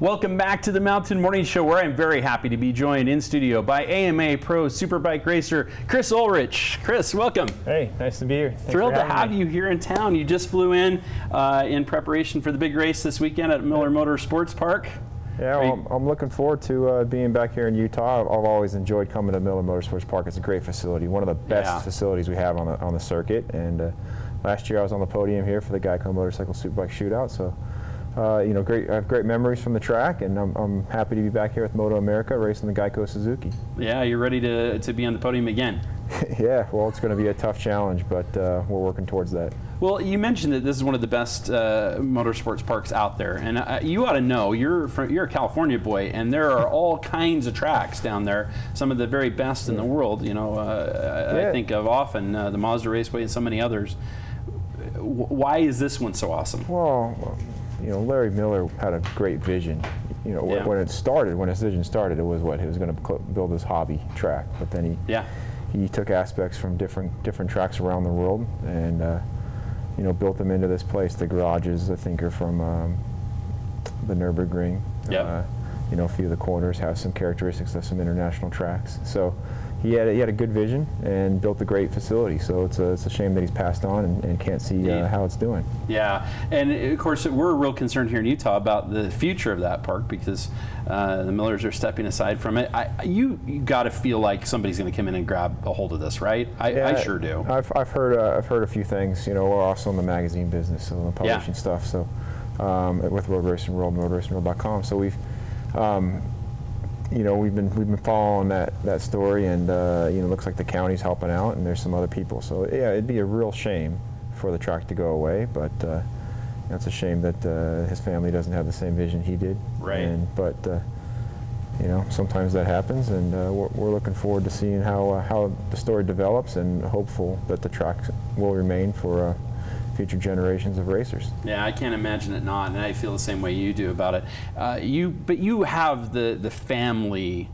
Welcome back to the Mountain Morning Show, where I'm very happy to be joined in studio by AMA Pro Superbike racer Chris Ulrich. Chris, welcome. Hey, nice to be here. Thanks Thrilled to have me. you here in town. You just flew in preparation for the big race this weekend at Miller Motorsports Park. Yeah, well, I'm looking forward to being back here in Utah. I've always enjoyed coming to Miller Motorsports Park. It's a great facility, one of the best facilities we have on the circuit. And last year I was on the podium here for the Geico Motorcycle Superbike Shootout. So. I have great memories from the track, and I'm happy to be back here with Moto America racing the Geico Suzuki. Yeah, you're ready to be on the podium again. Yeah, well, it's going to be a tough challenge, but we're working towards that. Well, you mentioned that this is one of the best motorsports parks out there, and you ought to know, you're a California boy, and there are all kinds of tracks down there, some of the very best in the world. I think of often the Mazda Raceway and so many others. Why is this one so awesome? Well, Larry Miller had a great vision. When his vision started, it was he was going to build this hobby track. But then he took aspects from different tracks around the world and built them into this place. The garages, I think, are from the Nürburgring. Yeah. A few of the corners have some characteristics of some international tracks. So he had a good vision and built a great facility. So it's a shame that he's passed on and can't see how it's doing. Yeah, and of course we're real concerned here in Utah about the future of that park because the Millers are stepping aside from it. You got to feel like somebody's going to come in and grab a hold of this, right? I sure do. I've heard a few things. We're also in the magazine business, so the publishing stuff. So with Road Racing World, RoadRacingWorld.com. So we've been following that story, and it looks like the county's helping out, and there's some other people. So yeah, it'd be a real shame for the track to go away, but it's a shame that his family doesn't have the same vision he did. Right. But sometimes that happens, and we're looking forward to seeing how the story develops, and hopeful that the track will remain for future generations of racers. Yeah, I can't imagine it not, and I feel the same way you do about it. But you have the family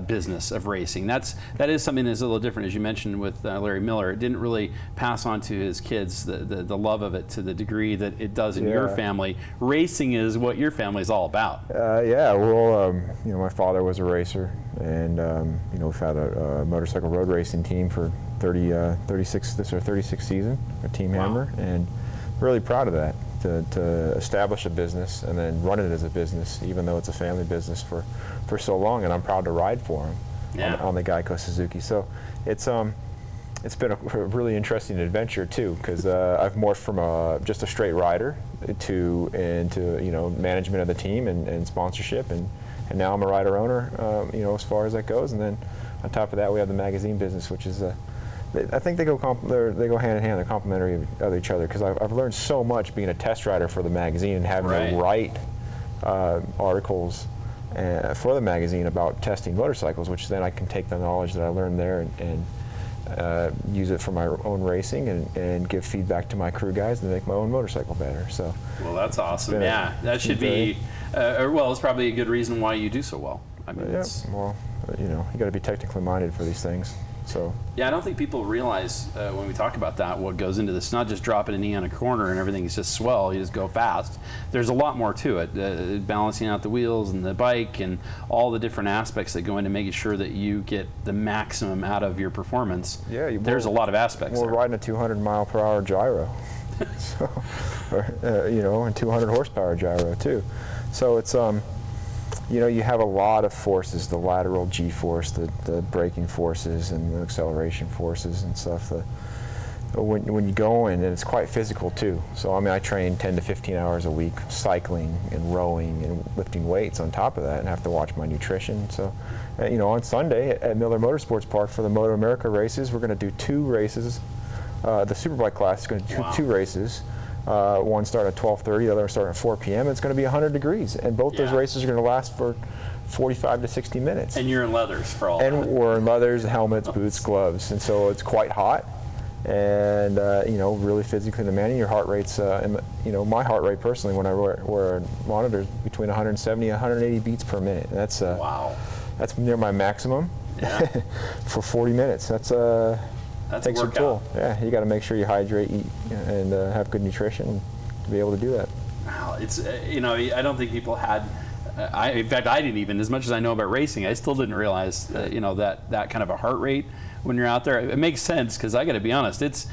business of racing. That is something that's a little different, as you mentioned with Larry Miller. It didn't really pass on to his kids the love of it to the degree that it does in your family. Racing is what your family is all about. My father was a racer, and we've had a motorcycle road racing team for 36 season, a Team Hammer, and really proud of that. To establish a business and then run it as a business, even though it's a family business for so long, and I'm proud to ride for him on the Geico Suzuki. So it's been a really interesting adventure too, because I've morphed from just a straight rider into management of the team and sponsorship, and now I'm a rider owner, as far as that goes. And then on top of that, we have the magazine business, which is I think they go hand in hand. They're complementary of each other, because I've learned so much being a test rider for the magazine and having to write articles for the magazine about testing motorcycles, which then I can take the knowledge that I learned there and use it for my own racing and give feedback to my crew guys to make my own motorcycle better. So, well, that's awesome. That should be it's probably a good reason why you do so well. I mean, you got to be technically minded for these things. So yeah, I don't think people realize when we talk about that what goes into this. Not just dropping a knee on a corner and everything is just swell. You just go fast. There's a lot more to it. Balancing out the wheels and the bike and all the different aspects that go into making sure that you get the maximum out of your performance. Yeah, there's a lot of aspects. We're riding a 200 mile per hour gyro, and 200 horsepower gyro too. So it's you have a lot of forces, the lateral G-force, the braking forces, and the acceleration forces and stuff. When you go in, and it's quite physical too. So I train 10 to 15 hours a week, cycling and rowing and lifting weights on top of that, and have to watch my nutrition. So, on Sunday at Miller Motorsports Park for the Moto America races, we're going to do 2 races. The Superbike class is going to do 2 races. One starting at 12:30, the other starting at 4 p.m. It's going to be 100 degrees, and both those races are going to last for 45 to 60 minutes. And you're in leathers for all that. And we're in leathers, helmets, boots, gloves, and so it's quite hot, and really physically demanding. Your heart rate's, my heart rate personally when I wear a monitor is between 170 and 180 beats per minute. And that's that's near my maximum for 40 minutes. That takes a toll. Yeah, you got to make sure you hydrate, eat, and have good nutrition to be able to do that. Wow, it's I don't think people had In fact, I didn't even, as much as I know about racing, I still didn't realize, that kind of a heart rate when you're out there. It makes sense, because I got to be honest, it's,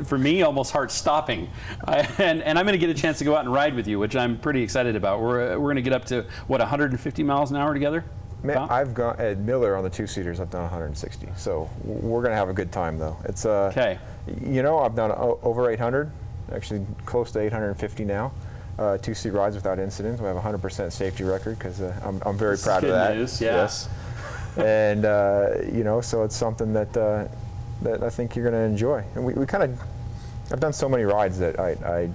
for me, almost heart stopping. And I'm going to get a chance to go out and ride with you, which I'm pretty excited about. We're going to get up to, what, 150 miles an hour together? Man, I've gone at Miller on the 2-seaters. I've done 160. So we're going to have a good time, though. It's okay. I've done over 800, actually close to 850 now. 2-seat rides without incidents. We have a 100% safety record, because I'm very proud of that. News, yeah. Yes. And so it's something that that I think you're going to enjoy. And we kind of, I've done so many rides that I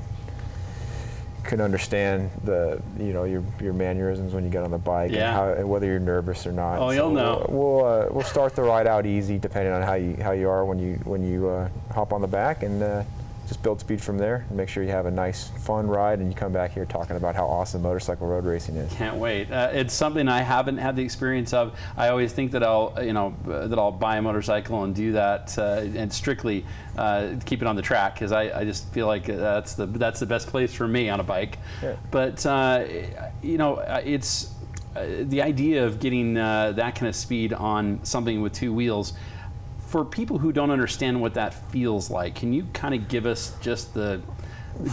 can understand your mannerisms when you get on the bike, and whether you're nervous or not. Oh, you'll know. We'll start the ride out easy, depending on how you are when you hop on the back, and just build speed from there, and make sure you have a nice, fun ride, and you come back here talking about how awesome motorcycle road racing is. Can't wait. It's something I haven't had the experience of. I always think that I'll buy a motorcycle and do that, and strictly keep it on the track, because I just feel like that's the best place for me on a bike. Yeah. But it's the idea of getting that kind of speed on something with two wheels. For people who don't understand what that feels like, can you kind of give us just the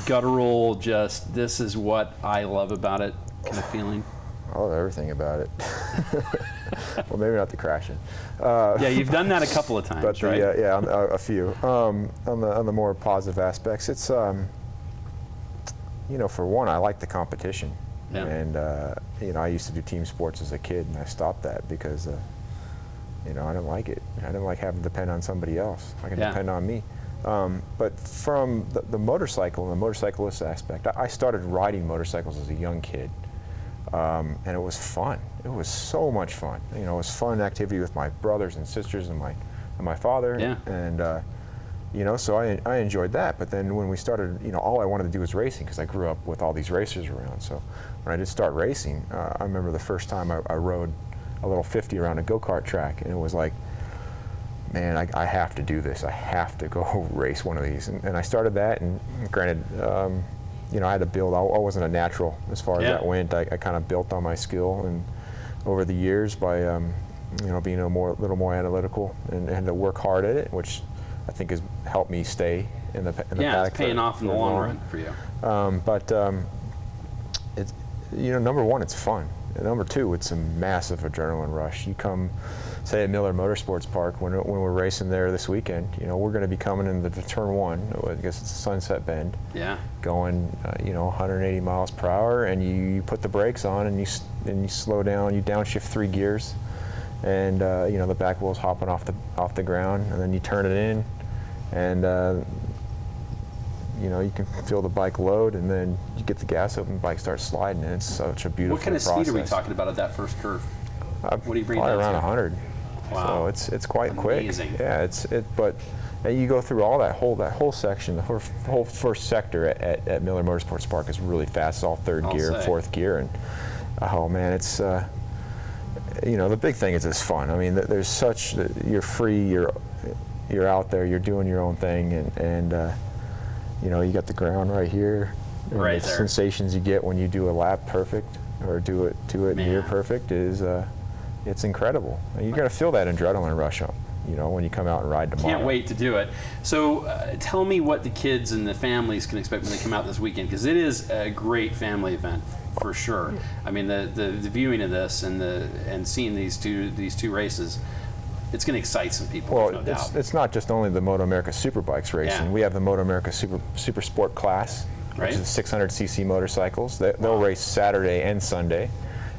guttural, just this is what I love about it kind of feeling? I love everything about it. Well, maybe not the crashing. Yeah, you've done that a couple of times, right? Yeah, a few. On the more positive aspects, it's for one, I like the competition, and I used to do team sports as a kid, and I stopped that because. I don't like it. I don't like having to depend on somebody else. I can depend on me. But from the motorcycle and the motorcyclist aspect, I started riding motorcycles as a young kid, and it was fun. It was so much fun. It was fun activity with my brothers and sisters and my father. Yeah. And so I enjoyed that. But then when we started, all I wanted to do was racing, because I grew up with all these racers around. So when I did start racing, I remember the first time I rode a little 50 around a go-kart track, and it was like, man, I have to do this. I have to go race one of these. And I started that, and granted, I had to build. I wasn't a natural as far as that went. I kind of built on my skill, and over the years by being a little more analytical and to work hard at it, which I think has helped me stay in the paddock. Yeah, it's paying off in the long run for you. But it's number one, it's fun. And number two, it's a massive adrenaline rush. You come, say, at Miller Motorsports Park when we're racing there this weekend. We're going to be coming into the turn one. I guess it's a Sunset Bend. Yeah. Going, 180 miles per hour, and you put the brakes on, and you slow down. You downshift 3 gears, and the back wheel's hopping off the ground, and then you turn it in, and you can feel the bike load, and then you get the gas open, the bike starts sliding, and it's such a beautiful process. What kind of speed are we talking about at that first curve? What do you bring probably down around to? 100. Wow. So it's quite Amazing. quick. Yeah, but you go through all that whole section, the whole first sector at Miller Motorsports Park is really fast. It's all third gear, fourth gear, and oh man, it's the big thing is it's fun. I mean, you're free, you're out there, you're doing your own thing, and you got the ground right here. Right the there. sensations you get when you do a lap perfect or do it near perfect is it's incredible. And you're going to feel that adrenaline rush when you come out and ride tomorrow. Can't wait to do it. So tell me what the kids and the families can expect when they come out this weekend, because it is a great family event for sure. I mean, the viewing of this and seeing these two races, it's going to excite some people. Well, no doubt. It's not just only the Moto America Superbikes racing. Yeah. We have the Moto America Super Sport class, Right. which is 600cc motorcycles. They'll race Saturday and Sunday.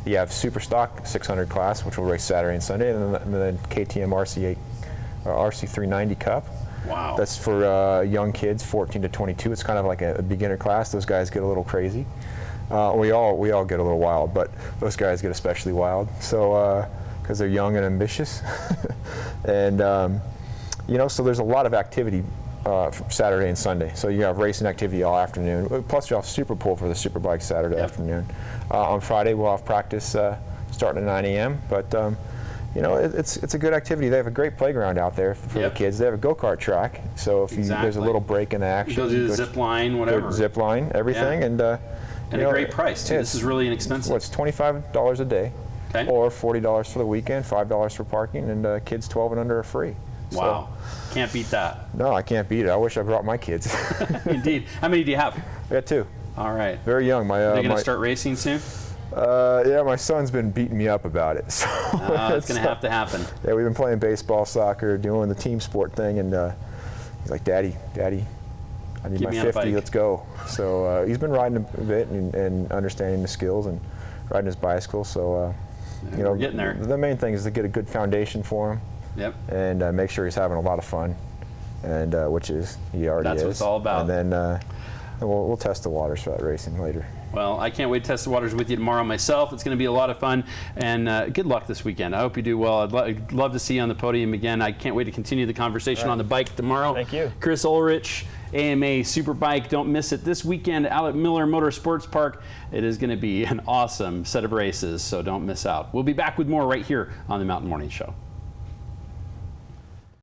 You have Super Stock 600 class, which will race Saturday and Sunday, and then KTM RC390 Cup. Wow. That's for young kids, 14 to 22. It's kind of like a beginner class. Those guys get a little crazy. We all get a little wild, but those guys get especially wild. So. Because they're young and ambitious, and so there's a lot of activity from Saturday and Sunday. So you have racing activity all afternoon. Plus you have Super Pool for the Superbike Saturday afternoon. On Friday we'll have practice starting at 9 a.m. But it's a good activity. They have a great playground out there for the kids. They have a go-kart track. So if there's a little break in the action, you go do the zip line, whatever. Zip line, everything, and And a great price, too. This is really inexpensive. Well, it's $25 a day, okay. or $40 for the weekend, $5 for parking, and kids 12 and under are free. Wow. So, can't beat that. No, I can't beat it. I wish I brought my kids. Indeed. How many do you have? I got 2. All right. Very young. Are they going to start racing soon? Yeah, my son's been beating me up about it. So it's going to have to happen. Yeah, we've been playing baseball, soccer, doing the team sport thing, and he's like, Daddy, I need Get my me on a 50, bike. let's go. So he's been riding a bit and understanding the skills and riding his bicycle. So, you know, we're getting there. The main thing is to get a good foundation for him. Yep. And make sure he's having a lot of fun, and which is, he already is. That's what it's all about. And then we'll test the waters for that racing later. Well, I can't wait to test the waters with you tomorrow myself. It's going to be a lot of fun, and good luck this weekend. I hope you do well. I'd love to see you on the podium again. I can't wait to continue the conversation on the bike tomorrow. Thank you. Chris Ulrich, AMA Superbike. Don't miss it this weekend at Miller Motorsports Park. It is going to be an awesome set of races, so don't miss out. We'll be back with more right here on the Mountain Morning Show.